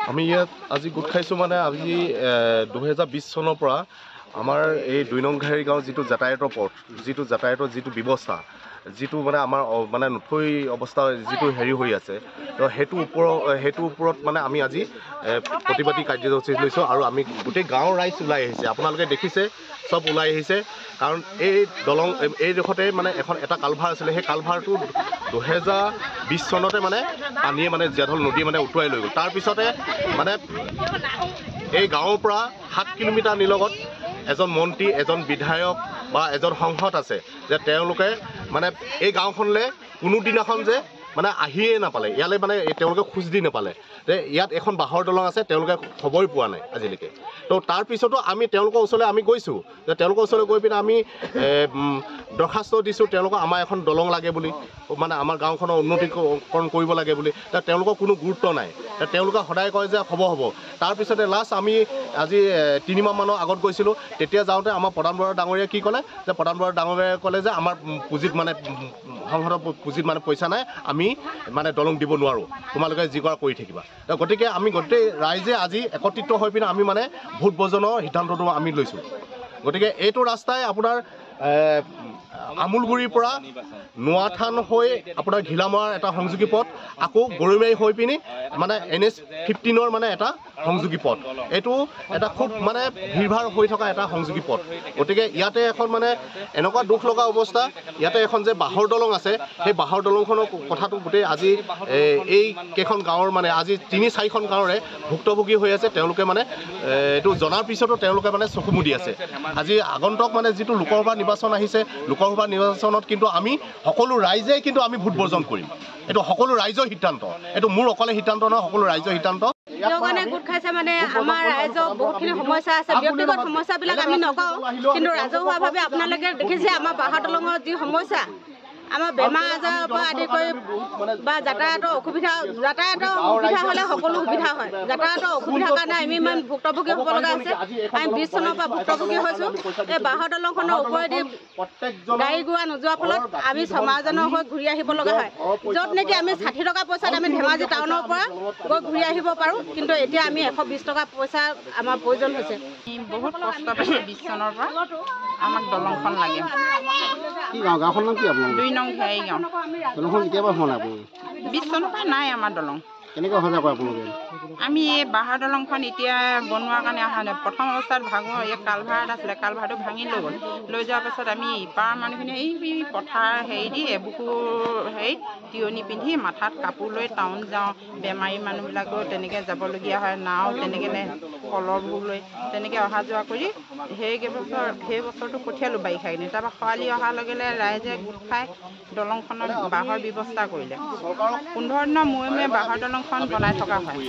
আমি ইয়াত আজি গোট খাইছোঁ মানে আজি 2020 চনৰ পৰা আমাৰ এই 2 নং ঘাৰী গাঁও যিটো যাতায়াতৰ পথ যিটো ব্যৱস্থা যিটো মানে আমাৰ মানে নথৈ অৱস্থা যিটো হেৰি হৈ আছে তো সেইটোৰ ওপৰত মানে আমি আজি প্ৰতিবাদী কাৰ্যসূচী লৈছোঁ আৰু আমি গোটেই গাঁৱৰ ৰাইজ ওলাই আহিছে। আপোনালোকে দেখিছে চব ওলাই আহিছে কাৰণ এই দলং এইডোখৰতে মানে এটা কালভাৰ আছিলে, সেই কালভাৰটো 2020 চনতে মানে পানীয়ে মানে জীয়াঢল নদীয়ে মানে উটুৱাই লৈ গ'ল। তাৰপিছতে মানে এই গাঁৱৰ পৰা 7 কিলোমিটাৰ নিলগত এজন মন্ত্ৰী, এজন বিধায়ক বা এজন সংসদ আছে যে তেওঁলোকে মানে এই গাঁওখনলৈ কোনোদিনাখন যে মানে আহিয়ে নাপালে, ইয়ালৈ মানে তেওঁলোকে খোজ দি নাপালে যে ইয়াত এখন বাঁহৰ দলং আছে, তেওঁলোকে খবৰই পোৱা নাই আজিলৈকে। তো তাৰপিছতো আমি তেওঁলোকৰ ওচৰলৈ আমি গৈছোঁ, যে তেওঁলোকৰ ওচৰলৈ গৈ পিনে আমি দৰখাস্ত দিছোঁ তেওঁলোকক আমাৰ এখন দলং লাগে বুলি, মানে আমাৰ গাঁওখনৰ উন্নতিকৰণ কৰিব লাগে বুলি। তেওঁলোকৰ কোনো গুৰুত্ব নাই, তেওঁলোকে সদায় কয় যে হ'ব। তাৰপিছতে লাষ্ট আমি আজি 3 মাহমানৰ আগত গৈছিলোঁ, তেতিয়া যাওঁতে আমাৰ প্ৰধান বৰা ডাঙৰীয়াই কি ক'লে যে প্ৰধান বৰা ডাঙৰীয়াই ক'লে যে আমাৰ পুঁজিত মানে সংসদৰ পুঁজিত মানে পইচা নাই, আমি মানে দলং দিব নোৱাৰোঁ, তোমালোকে যি কৰা কৰি থাকিবা। গতিকে আমি গোটেই ৰাইজে আজি একত্ৰিত হৈ পিনে আমি মানে ভোট বৰ্জনৰ সিদ্ধান্তটো আমি লৈছোঁ। গতিকে এইটো ৰাস্তাই আপোনাৰ আমুলগুৰিৰ পৰা নোৱাথান হৈ আপোনাৰ ঘিলামৰাৰ এটা সংযোগী পথ, আকৌ গৰৈমাৰী হৈ পিনি মানে NH 15ৰ মানে এটা সংযোগী পথ। এইটো এটা খুব মানে ভিৰভাৰ হৈ থকা এটা সংযোগী পথ। গতিকে ইয়াতে এখন মানে এনেকুৱা দুখ লগা অৱস্থা, ইয়াতে এখন যে বাঁহৰ দলং আছে, সেই বাঁহৰ দলংখনৰ কথাটো গোটেই আজি এই কেইখন গাঁৱৰ মানে আজি 3-4খন গাঁৱৰে ভুক্তভোগী হৈ আছে। তেওঁলোকে মানে এইটো জনাৰ পিছতো তেওঁলোকে মানে চকু মুদি আছে। আজি আগন্তুক মানে যিটো লোকসভা নিৰ্বাচন আহিছে, লোকসভা নিৰ্বাচনত কিন্তু আমি সকলো ৰাইজে কিন্তু আমি ভোট বৰ্জন কৰিম। এইটো সকলো ৰাইজৰ সিদ্ধান্ত, এইটো মোৰ অকলে সিদ্ধান্ত নহয়, সকলো ৰাইজৰ সিদ্ধান্ত। কাৰণে গোট খাইছে মানে আমাৰ ৰাইজৰ বহুতখিনি সমস্যা আছে, ব্যক্তিগত সমস্যাবিলাক আমি নকওঁ, কিন্তু ৰাজহুৱাভাৱে আপোনালোকে দেখিছে আমাৰ বাঁহৰ দলঙৰ যি সমস্যা, আমাৰ বেমাৰ আজাৰৰ পৰা আদি কৰি বা যাতায়াতৰ অসুবিধা হ'লে সকলো সুবিধা হয়। যাতায়াতৰ অসুবিধাৰ কাৰণে আমি ইমান ভুক্তভোগী হ'ব লগা হৈছে। আমি 20 চনৰ পৰা ভুক্তভোগী হৈছোঁ। এই বাঁহৰ দলংখনৰ ওপৰেদি গাড়ী গোৱা নোযোৱাৰ ফলত আমি সমাজজনৰ হৈ ঘূৰি আহিব লগা হয়, য'ত নেকি আমি 60 টকা পইচাত আমি ধেমাজি টাউনৰ পৰা গৈ ঘূৰি আহিব পাৰোঁ, কিন্তু এতিয়া আমি 120 টকা পইচা আমাৰ প্ৰয়োজন হৈছে। বহুত কষ্ট পাইছোঁ 20 চনৰ পৰা, আমাক দলংখন লাগে। কি গাঁওখন নাম কি আপোনাৰ? 2 নং ঘাৰী গাঁও। দলংখন কেতিয়াবা হোৱা নাই আপোনাৰ? 20 চনৰ পৰা নাই আমাৰ দলং। কেনেকৈ অহা যোৱা কৰে আপোনালোকে? আমি এই বাঁহৰ দলংখন এতিয়া বনোৱাৰ কাৰণে অহা নাই। প্ৰথম অৱস্থাত এই কালভাৰ এটা আছিলে, কালভাৰটো ভাঙি লৈ যোৱাৰ পাছত আমি ইপাৰ মানুহখিনি এই পথাৰ হেৰি দি এবুকু তিয়নি পিন্ধি মাথাত কাপোৰ লৈ টাউন যাওঁ। বেমাৰী মানুহবিলাকেও তেনেকৈ যাবলগীয়া হয়, নাও তেনেকৈ কলৰবোৰ লৈ তেনেকৈ অহা যোৱা কৰি সেই বছৰটো পঠিয়ালোঁ বাৰিষা কিনি। তাৰপৰা খৰালি অহাৰ লগে লগে ৰাইজে গোট খাই দলংখনত বাঁহৰ ব্যৱস্থা কৰিলে। 15 দিনৰ মূৰে মূৰে বাঁহৰ দলংখন বনাই থকা হয়।